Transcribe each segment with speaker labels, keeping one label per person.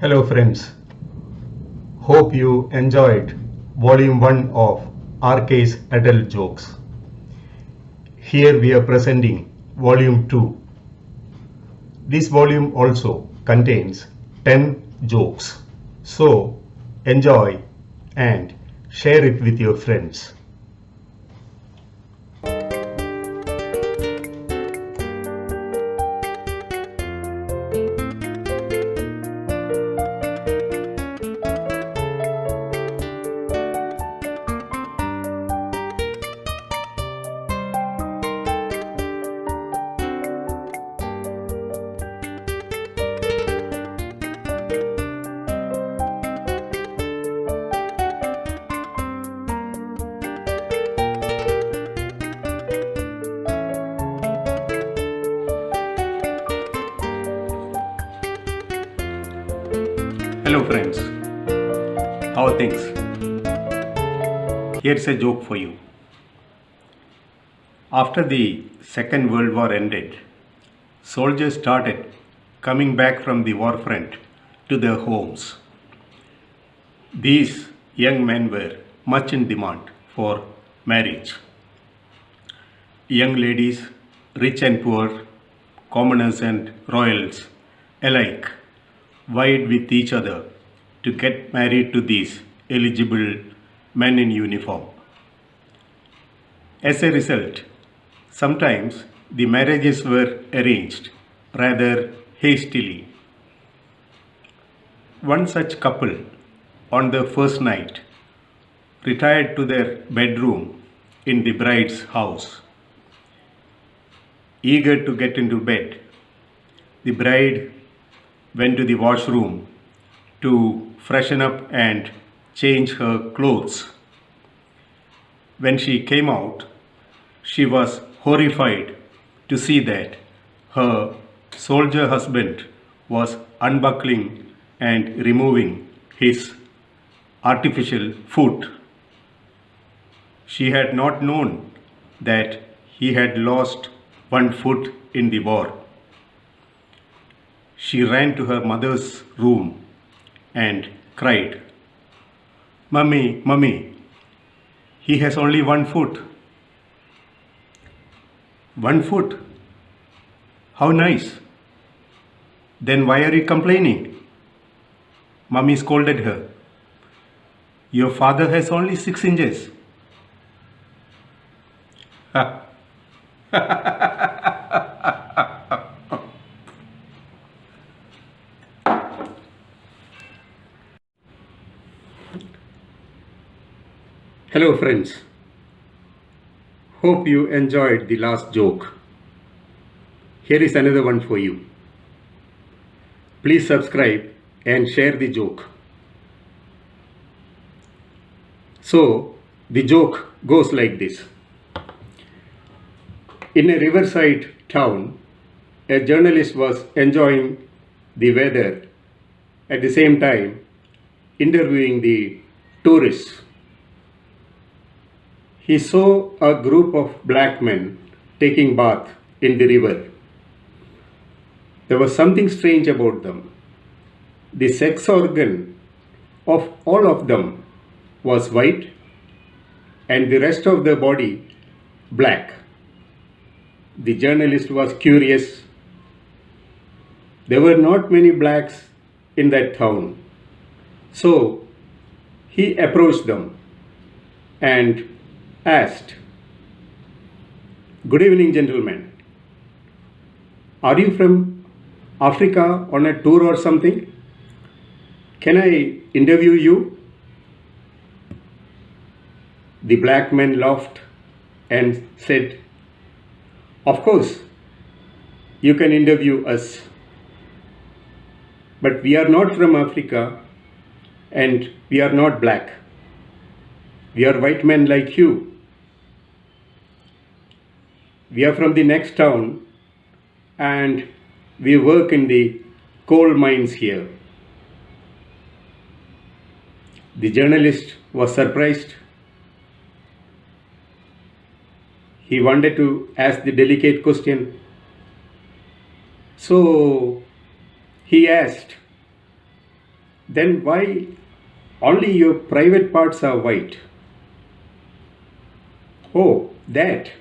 Speaker 1: Hello friends, hope you enjoyed volume 1 of RK's adult jokes. Here we are presenting volume 2. This volume also contains 10 jokes. So enjoy and share it with your friends.
Speaker 2: Hello friends, how are things? Here's a joke for you. After the Second World War ended, soldiers started coming back from the war front to their homes. These young men were much in demand for marriage. Young ladies, rich and poor, commoners and royals alike vied with each other to get married to these eligible men in uniform. As a result, sometimes the marriages were arranged rather hastily. One such couple, on their first night, retired to their bedroom in the bride's house. Eager to get into bed, the bride went to the washroom to freshen up and change her clothes. When she came out, she was horrified to see that her soldier husband was unbuckling and removing his artificial foot. She had not known that he had lost one foot in the war. She ran to her mother's room and cried, "Mummy, Mummy, he has only one foot." "One foot? How nice. Then why are you complaining?" Mummy scolded her. "Your father has only 6 inches. Hello friends, hope you enjoyed the last joke. Here is another one for you. Please subscribe and share the joke. So the joke goes like this. In a riverside town, a journalist was enjoying the weather at the same time interviewing the tourists. He saw a group of black men taking bath in the river. There was something strange about them. The sex organ of all of them was white and the rest of the body black. The journalist was curious. There were not many blacks in that town. So he approached them and asked, "Good evening, gentlemen. Are you from Africa on a tour or something? Can I interview you?" The black men laughed and said, "Of course, you can interview us. But we are not from Africa and we are not black. We are white men like you. We are from the next town and we work in the coal mines here." The journalist was surprised. He wanted to ask the delicate question. So he asked, Then why only your private parts are white? Oh, that.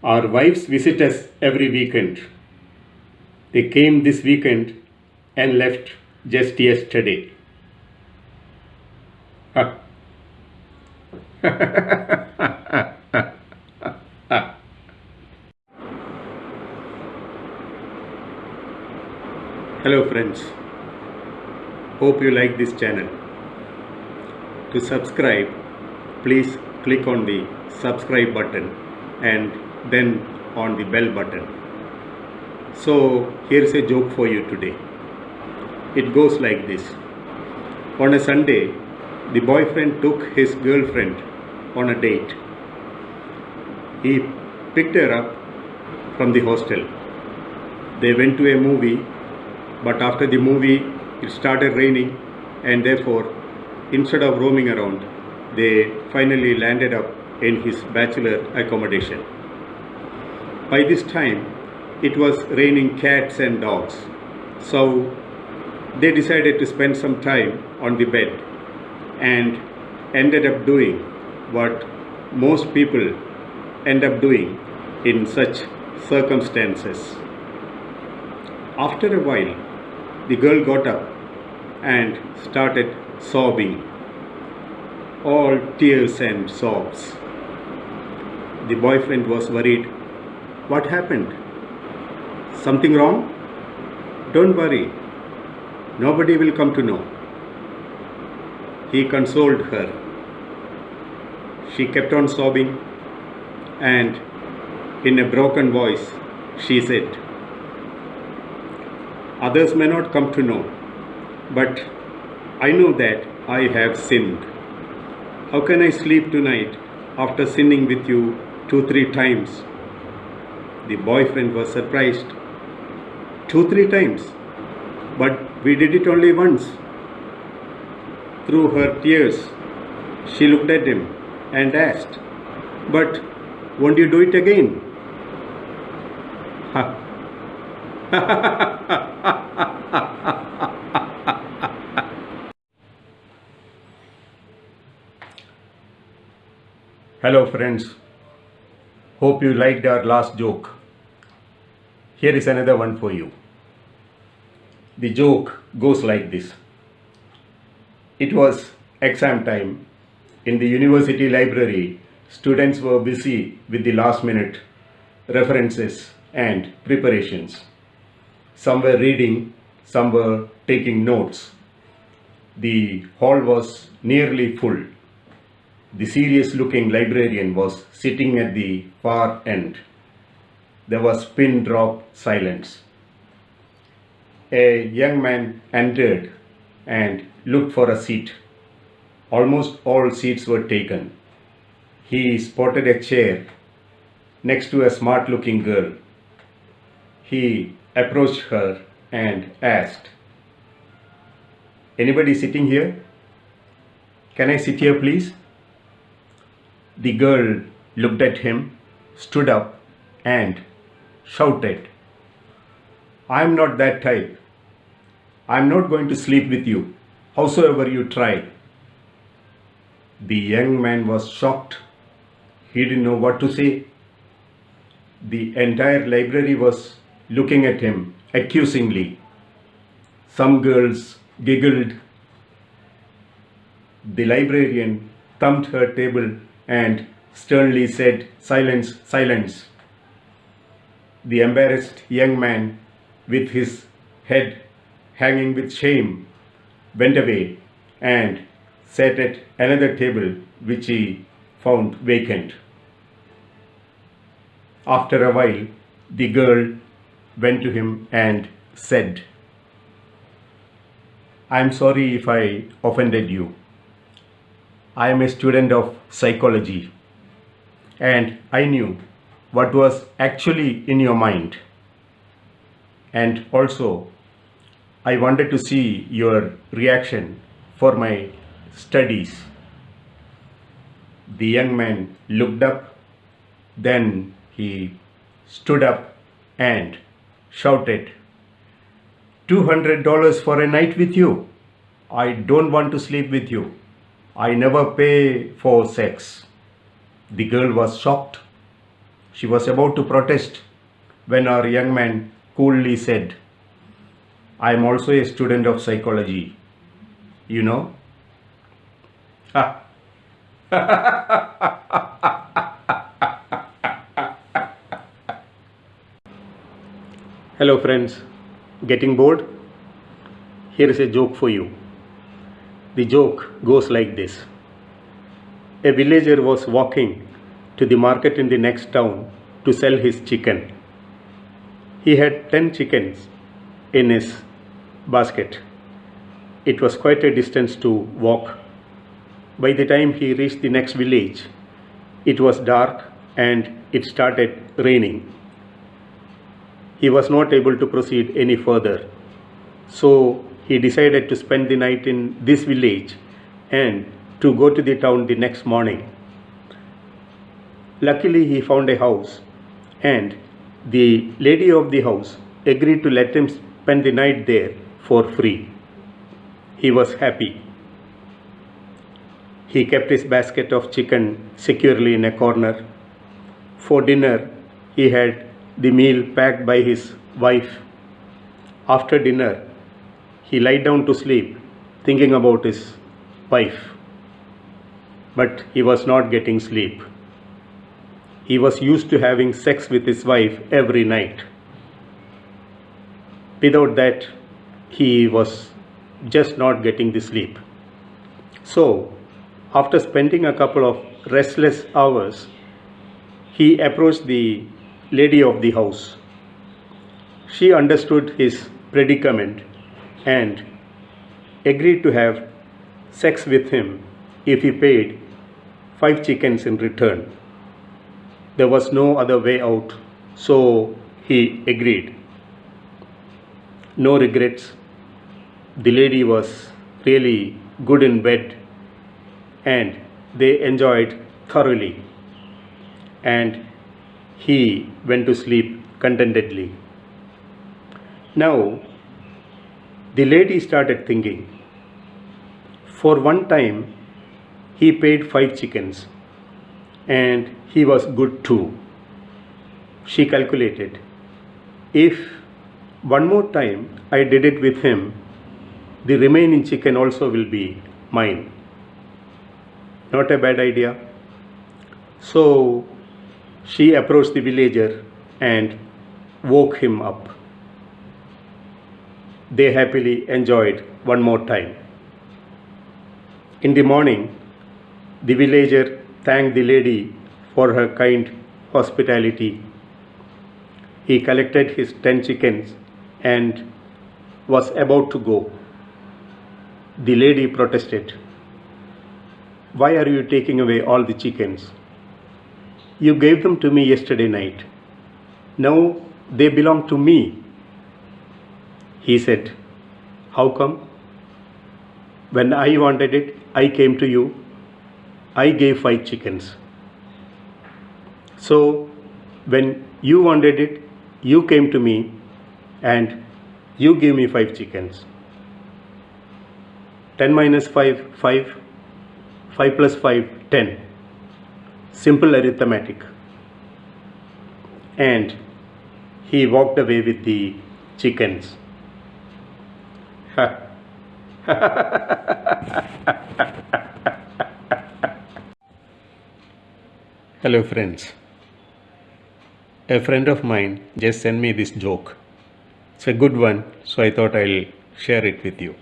Speaker 2: Our wives visit us every weekend. They came this weekend and left just yesterday. Ha. Hello friends, hope you like this channel. To subscribe, please click on the subscribe button and then on the bell button. So here is a joke for you today. It goes like this. On a Sunday, the boyfriend took his girlfriend on a date. He picked her up from the hostel. They went to a movie, but after the movie it started raining, and therefore instead of roaming around, they finally landed up in his bachelor accommodation. By this time it was raining cats and dogs, so they decided to spend some time on the bed and ended up doing what most people end up doing in such circumstances. After a while, the girl got up and started sobbing, all tears and sobs. The boyfriend was worried. What happened? Something wrong? Don't worry, nobody will come to know. He consoled her. She kept on sobbing, and in a broken voice she said, others may not come to know, but I know that I have sinned. How can I sleep tonight after sinning with you 2-3 times? The boyfriend was surprised. 2-3 times? But we did it only once. Through her tears, she looked at him and asked, but won't you do it again? Ha. Hello friends, hope you liked our last joke. Here is another one for you. The joke goes like this. It was exam time. In the university library, students were busy with the last minute references and preparations. Some were reading, some were taking notes. The hall was nearly full. The serious looking librarian was sitting at the far end. There was pin drop silence. A young man entered and looked for a seat. Almost all seats were taken. He spotted a chair next to a smart looking girl. He approached her and asked, anybody sitting here? Can I sit here please? The girl looked at him, stood up and shouted, I am not that type. I am not going to sleep with you, howsoever you try. The young man was shocked. He didn't know what to say. The entire library was looking at him accusingly. Some girls giggled. The librarian thumped her table and sternly said, silence, silence. The embarrassed young man, with his head hanging with shame, went away and sat at another table which he found vacant. After a while, the girl went to him and said, I am sorry if I offended you. I am a student of psychology and I knew what was actually in your mind. And also, I wanted to see your reaction for my studies. The young man looked up, then he stood up and shouted, $200 for a night with you? I don't want to sleep with you. I never pay for sex. The girl was shocked. She was about to protest when our young man coolly said, I am also a student of psychology, you know. Ha. Hello friends, getting bored? Here is a joke for you. The joke goes like this. A villager was walking to the market in the next town to sell his chicken. He had 10 chickens in his basket. It was quite a distance to walk. By the time he reached the next village, it was dark and it started raining. He was not able to proceed any further. So he decided to spend the night in this village and to go to the town the next morning. Luckily, he found a house, and the lady of the house agreed to let him spend the night there for free. He was happy. He kept his basket of chicken securely in a corner. For dinner, he had the meal packed by his wife. After dinner, he lied down to sleep, thinking about his wife. But he was not getting sleep. He was used to having sex with his wife every night. Without that, he was just not getting the sleep. So, after spending a couple of restless hours, he approached the lady of the house. She understood his predicament and agreed to have sex with him if he paid 5 chickens in return. There was no other way out, so he agreed. No regrets. The lady was really good in bed and they enjoyed thoroughly, and he went to sleep contentedly. Now, the lady started thinking. For one time, he paid 5 chickens and he was good too. She calculated, if one more time I did it with him, the remaining chicken also will be mine. Not a bad idea. So she approached the villager and woke him up. They happily enjoyed one more time. In the morning, the villager thanked the lady for her kind hospitality. He collected his 10 chickens and was about to go. The lady protested. Why are you taking away all the chickens? You gave them to me yesterday night. Now they belong to me. He said, how come? When I wanted it, I came to you. I gave 5 chickens. So when you wanted it, you came to me and you gave me 5 chickens. 10 minus 5, 5. 5 plus 5, 10. Simple arithmetic. And he walked away with the chickens. Hello friends. A friend of mine just sent me this joke. It's a good one, so I thought I'll share it with you.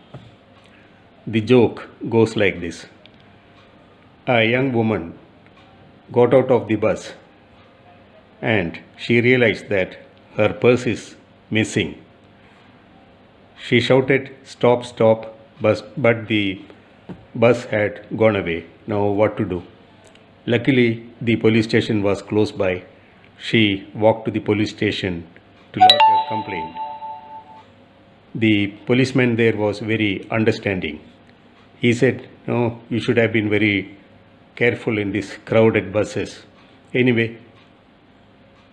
Speaker 2: The joke goes like this. A young woman got out of the bus and she realized that her purse is missing. She shouted, "Stop, stop," but the bus had gone away. Now what to do? Luckily, the police station was close by. She walked to the police station to lodge a complaint. The policeman there was very understanding. He said, "No, you should have been very careful in these crowded buses. Anyway,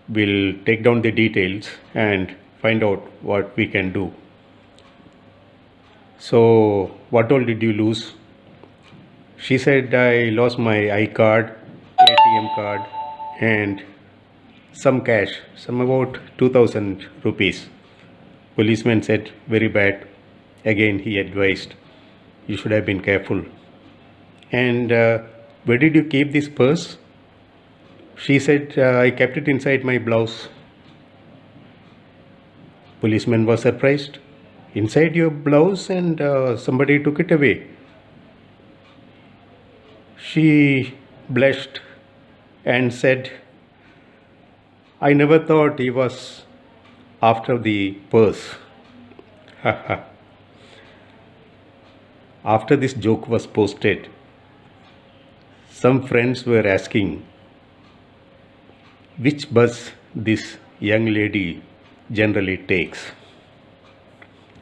Speaker 2: we'll take down the details and find out what we can do." So, what all did you lose? She said, I lost my iCard, ATM card, and some cash, some about 2000 rupees. Policeman said, very bad. Again, he advised, you should have been careful. And where did you keep this purse? She said, I kept it inside my blouse. Policeman was surprised. Inside your blouse, and somebody took it away. She blushed and said, I never thought he was after the purse. After this joke was posted, some friends were asking which bus this young lady generally takes.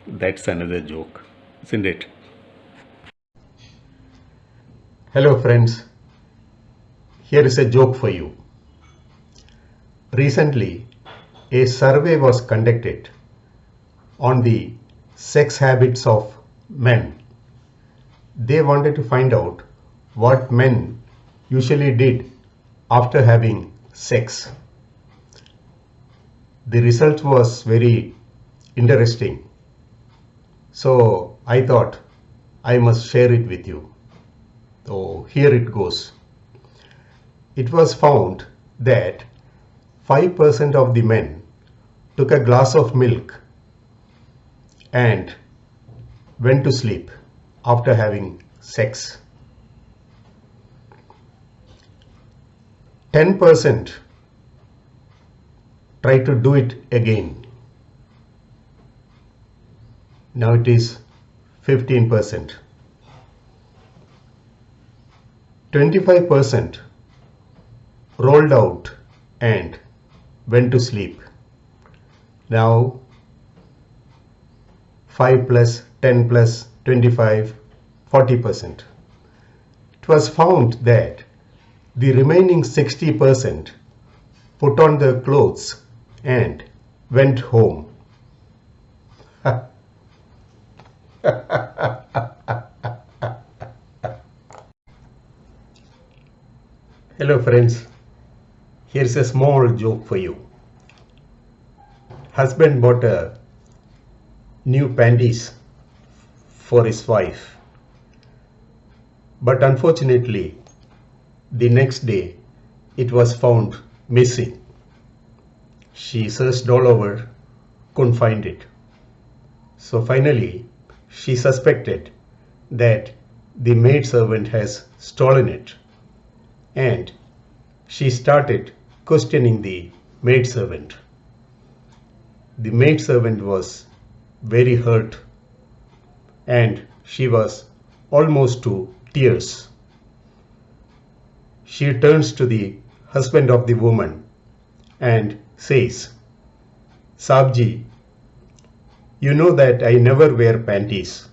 Speaker 2: That's another joke, isn't it?
Speaker 1: Hello friends, here is a joke for you. Recently, a survey was conducted on the sex habits of men. They wanted to find out what men usually did after having sex. The result was very interesting. So I thought I must share it with you. So here it goes. It was found that 5% of the men took a glass of milk and went to sleep after having sex. 10% tried to do it again. Now it is 15%. 25% rolled out and went to sleep. Now 5 plus 10 plus 25, 40%. It was found that the remaining 60% put on their clothes and went home. Hello friends, here's a small joke for you. Husband bought a new panties for his wife, but unfortunately the next day it was found missing. She searched all over, couldn't find it. So finally she suspected that the maidservant has stolen it, and she started questioning the maidservant. The maidservant was very hurt and she was almost to tears. She turns to the husband of the woman and says, Sabji, you know that I never wear panties.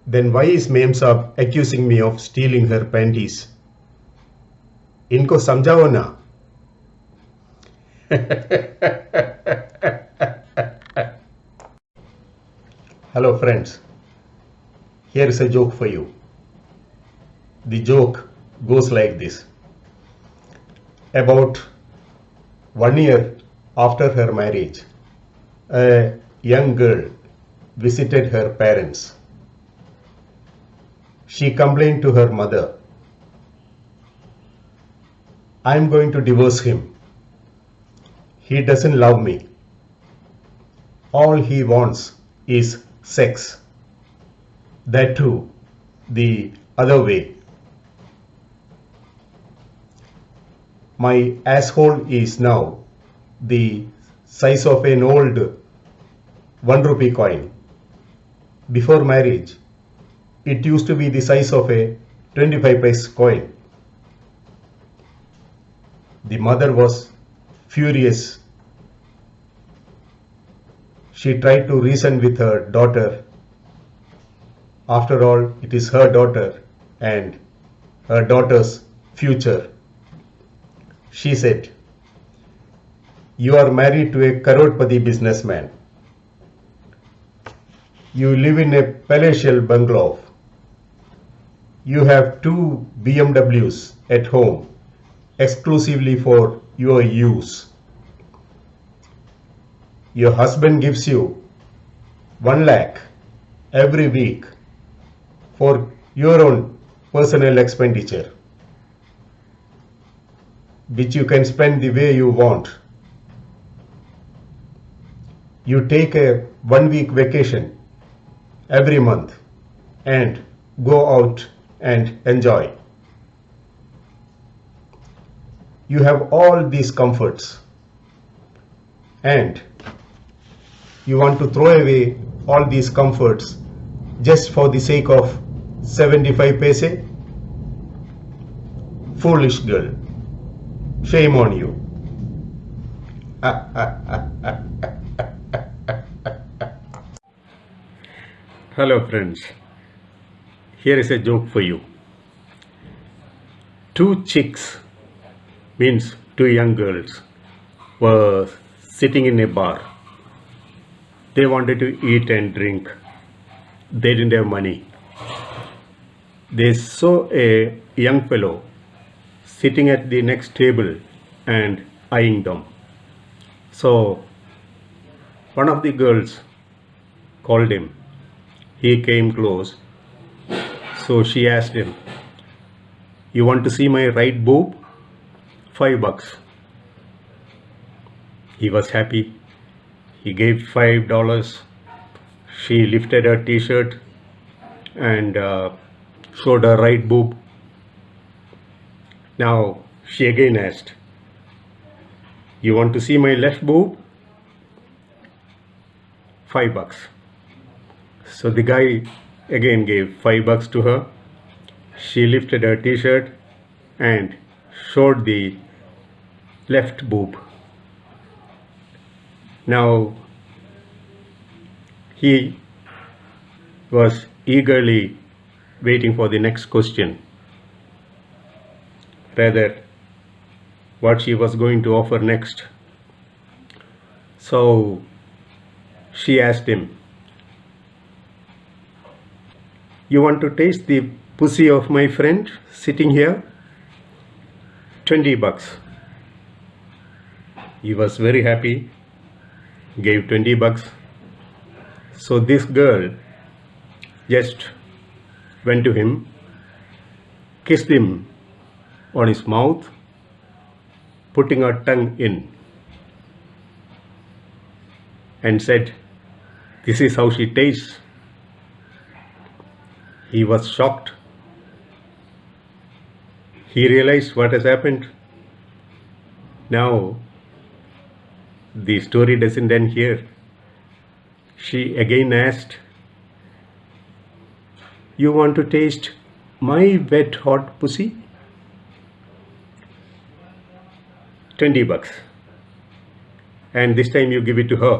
Speaker 1: Then why is Mem Saab accusing me of stealing her panties? इनको समझाओ ना. Hello friends, here is a joke for you. The joke goes like this. About 1 year after her marriage, a young girl visited her parents. She complained to her mother, I am going to divorce him. He doesn't love me. All he wants is sex. That too, the other way. My asshole is now the size of an old 1 rupee coin. Before marriage, it used to be the size of a 25 paise coin. The mother was furious. She tried to reason with her daughter. After all, it is her daughter and her daughter's future. She said, you are married to a crorepati businessman. You live in a palatial bungalow. You have 2 BMWs at home, exclusively for your use. Your husband gives you 1 lakh every week for your own personal expenditure, which you can spend the way you want. You take a 1 week vacation every month and go out and enjoy. You have all these comforts and you want to throw away all these comforts just for the sake of 75 paise? Foolish girl. Shame on you.
Speaker 2: Hello friends, here is a joke for you. 2 chicks, means 2 young girls, were sitting in a bar. They wanted to eat and drink. They didn't have money. They saw a young fellow sitting at the next table and eyeing them. So one of the girls called him. He came close. So she asked him, "You want to see my right boob? $5. He was happy. He gave $5. She lifted her t-shirt and showed her right boob. Now she again asked, "You want to see my left boob? $5. So the guy again gave $5 to her. She lifted her t-shirt and showed the left boob. Now he was eagerly waiting for the next question, rather what she was going to offer next. So she asked him, "You want to taste the pussy of my friend sitting here? $20. He was very happy, gave $20. So this girl just went to him, kissed him on his mouth, putting her tongue in, and said, "This is how she tastes." He was shocked. He realized what has happened. Now, the story doesn't end here. She again asked, "You want to taste my wet hot pussy?" $20. And this time you give it to her.